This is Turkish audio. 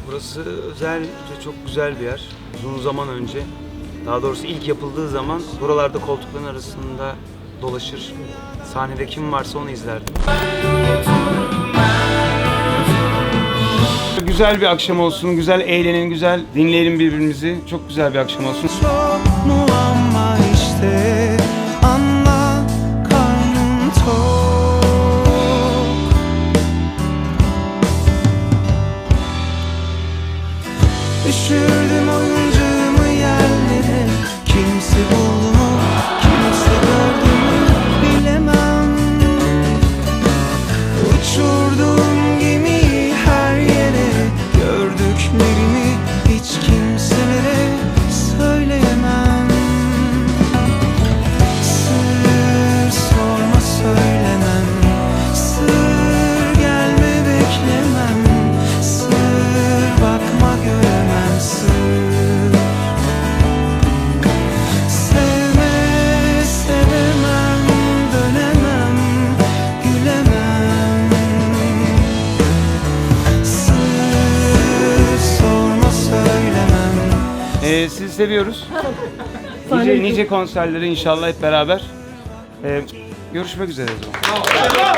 Burası özel ve çok güzel bir yer. Uzun zaman önce, daha doğrusu ilk yapıldığı zaman buralarda koltukların arasında dolaşır. Sahnede kim varsa onu izlerdim. Güzel bir akşam olsun, güzel eğlenin, güzel dinleyelim birbirimizi. Çok güzel bir akşam olsun. Çok mu ama işte anla karnım tok. Düşürdüm oyuncağımı yerlere. Kimse buldu mu, kimse gördü mü bilemem. Uçurdum gemiyi her yere. Gördüklerimi hiç kimselere söyleyemem. Sır sorma söylemem. Sır gelme beklemem. Sır bakma göremem. Sır sevme sevemem. Dönemem gülemem. Sır sorma söylemem. Sizi seviyoruz. Nice konserleri inşallah hep beraber. Görüşmek üzere o zaman.